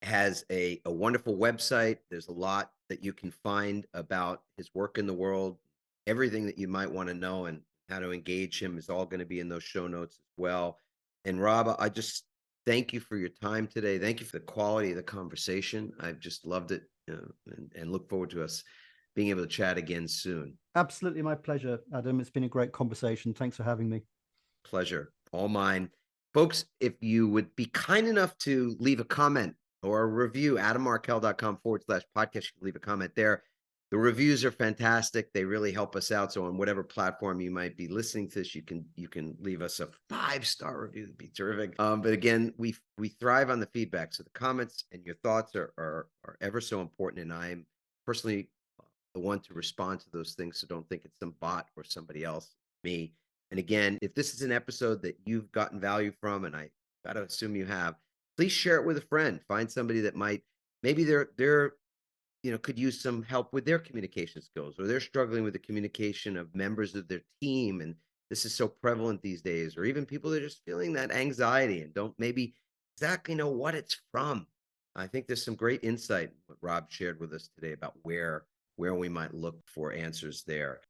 has a wonderful website. There's a lot that you can find about his work in the world. Everything that you might want to know and how to engage him is all going to be in those show notes as well. And Rob, I just thank you for your time today. Thank you for the quality of the conversation. I've just loved it, and look forward to us being able to chat again soon. Absolutely, my pleasure, Adam. It's been a great conversation. Thanks for having me. Pleasure. All mine. Folks, if you would be kind enough to leave a comment or a review, adammarkel.com/podcast, you can leave a comment there. The reviews are fantastic. They really help us out. So on whatever platform you might be listening to this, you can leave us a 5-star review. It'd be terrific. But again, we thrive on the feedback. So the comments and your thoughts are ever so important. And I'm personally the one to respond to those things. So don't think it's some bot or somebody else, me. And again, if this is an episode that you've gotten value from, and I got to assume you have, please share it with a friend. Find somebody that maybe they're could use some help with their communication skills, or they're struggling with the communication of members of their team. And this is so prevalent these days, or even people that are just feeling that anxiety and don't maybe exactly know what it's from. I think there's some great insight Rob shared with us today about where we might look for answers there.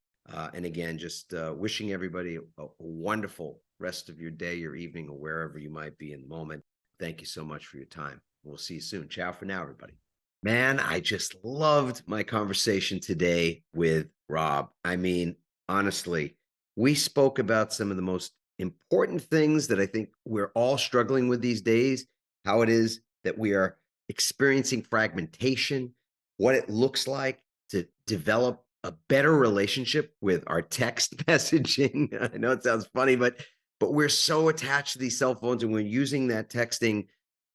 And again, just wishing everybody a wonderful rest of your day, your evening, or wherever you might be in the moment. Thank you so much for your time. We'll see you soon. Ciao for now, everybody. Man, I just loved my conversation today with Rob. I mean, honestly, we spoke about some of the most important things that I think we're all struggling with these days, how it is that we are experiencing fragmentation, what it looks like to develop a better relationship with our text messaging. I know it sounds funny, but we're so attached to these cell phones and we're using that texting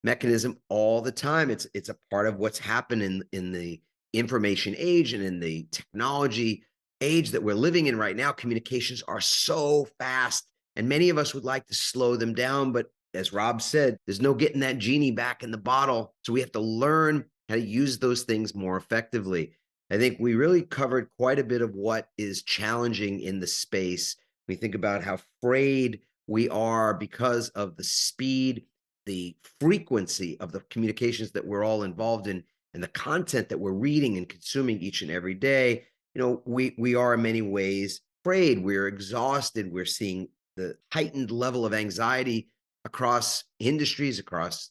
mechanism all the time. It's a part of what's happened in the information age and in the technology age that we're living in right now. Communications are so fast, and many of us would like to slow them down. But as Rob said, there's no getting that genie back in the bottle. So we have to learn how to use those things more effectively. I think we really covered quite a bit of what is challenging in the space. We think about how afraid we are because of the speed, the frequency of the communications that we're all involved in, and the content that we're reading and consuming each and every day. We are in many ways afraid. We're exhausted. We're seeing the heightened level of anxiety across industries, across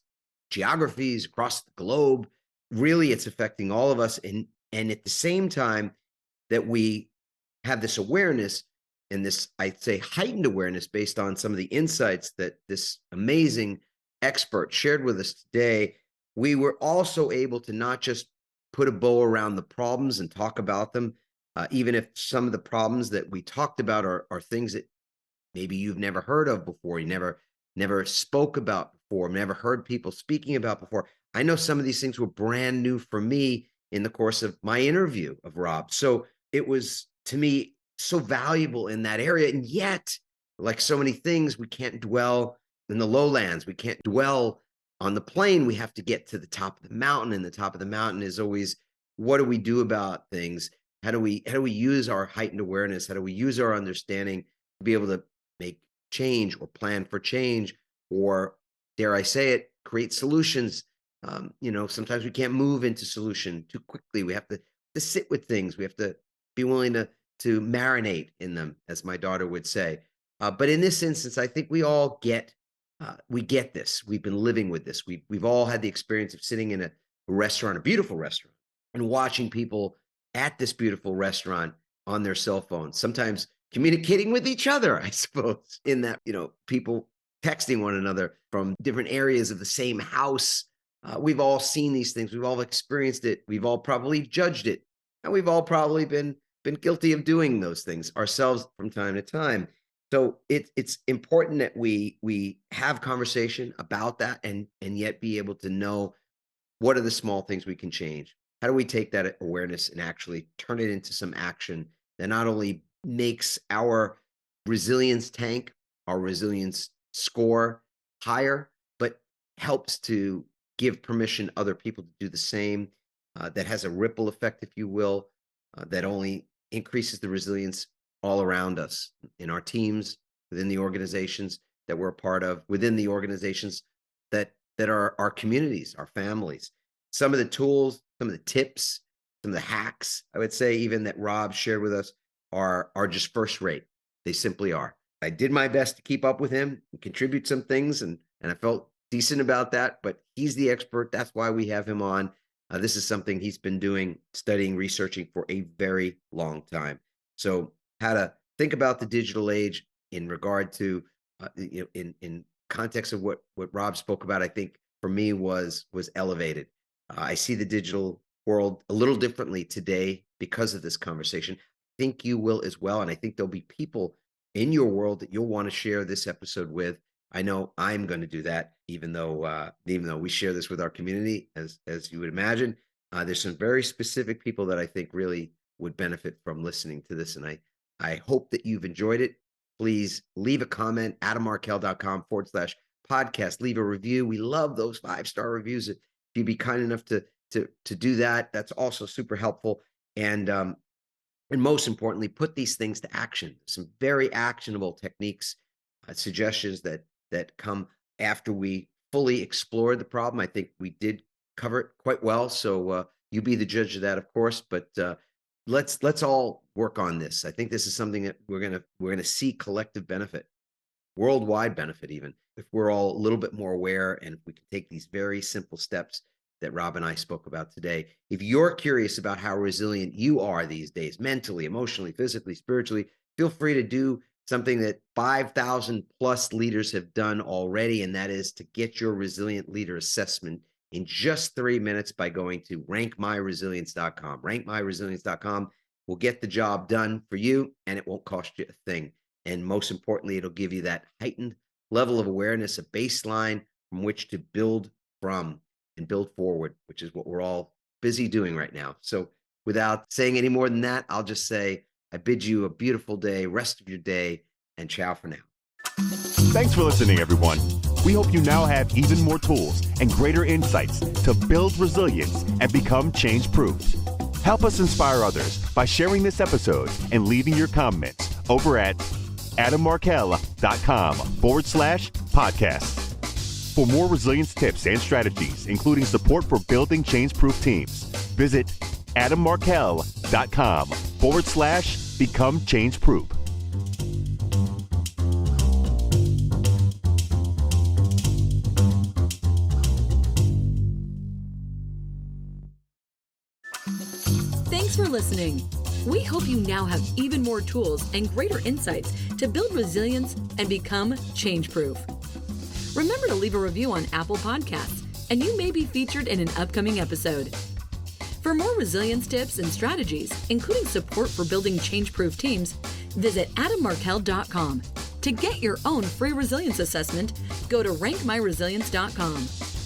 geographies, across the globe. Really, it's affecting all of us. And at the same time that we have this awareness and this, I'd say, heightened awareness based on some of the insights that this amazing expert shared with us today, we were also able to not just put a bow around the problems and talk about them, even if some of the problems that we talked about are things that maybe you've never heard of before, you never spoke about before, never heard people speaking about before. I know some of these things were brand new for me in the course of my interview of Rob. So it was, to me, so valuable in that area. And yet, like so many things, we can't dwell in the lowlands. We can't dwell on the plain. We have to get to the top of the mountain. And the top of the mountain is always, what do we do about things? How do we use our heightened awareness? How do we use our understanding to be able to make change or plan for change, or dare I say it, create solutions? Sometimes we can't move into solution too quickly. We have to sit with things. We have to be willing to marinate in them, as my daughter would say. But in this instance, I think we all get this. We've been living with this. We've all had the experience of sitting in a restaurant, a beautiful restaurant, and watching people at this beautiful restaurant on their cell phones, sometimes communicating with each other, I suppose, in that, people texting one another from different areas of the same house. We've all seen these things. We've all experienced it. We've all probably judged it. And we've all probably been guilty of doing those things ourselves from time to time. So it's important that we have conversation about that and yet be able to know what are the small things we can change. How do we take that awareness and actually turn it into some action that not only makes our resilience tank, our resilience score higher, but helps to give permission to other people to do the same, that has a ripple effect, if you will, that only increases the resilience all around us, in our teams, within the organizations that we're a part of, within the organizations that are our communities, our families. Some of the tools, some of the tips, some of the hacks, I would say even that Rob shared with us are just first rate. They simply are. I did my best to keep up with him and contribute some things, and I felt decent about that, but he's the expert. That's why we have him on. This is something he's been doing, studying, researching for a very long time. So how to think about the digital age in regard to, in context of what Rob spoke about, I think for me was elevated. I see the digital world a little differently today because of this conversation. I think you will as well. And I think there'll be people in your world that you'll want to share this episode with. I know I'm going to do that, even though we share this with our community, as you would imagine. There's some very specific people that I think really would benefit from listening to this. And I hope that you've enjoyed it. Please leave a comment, adammarkel.com/podcast. Leave a review. We love those 5-star reviews. If you'd be kind enough to do that, that's also super helpful. And most importantly, put these things to action. Some very actionable techniques, suggestions that come after we fully explore the problem. I think we did cover it quite well. So You be the judge of that, of course, but let's all work on this. I think this is something that we're gonna see collective benefit, worldwide benefit, even if we're all a little bit more aware, and if we can take these very simple steps that Rob and I spoke about today. If you're curious about how resilient you are these days, mentally, emotionally, physically, spiritually, feel free to do something that 5,000 plus leaders have done already, and that is to get your resilient leader assessment in just 3 minutes by going to rankmyresilience.com. Rankmyresilience.com will get the job done for you, and it won't cost you a thing. And most importantly, it'll give you that heightened level of awareness, a baseline from which to build from and build forward, which is what we're all busy doing right now. So without saying any more than that, I'll just say I bid you a beautiful day, rest of your day, and ciao for now. Thanks for listening, everyone. We hope you now have even more tools and greater insights to build resilience and become change-proof. Help us inspire others by sharing this episode and leaving your comments over at adammarkell.com/podcast. For more resilience tips and strategies, including support for building change-proof teams, visit adammarkell.com/become change-proof. Thanks for listening. We hope you now have even more tools and greater insights to build resilience and become change-proof. Remember to leave a review on Apple Podcasts, and you may be featured in an upcoming episode. For more resilience tips and strategies, including support for building change-proof teams, visit adammarkell.com. To get your own free resilience assessment, go to rankmyresilience.com.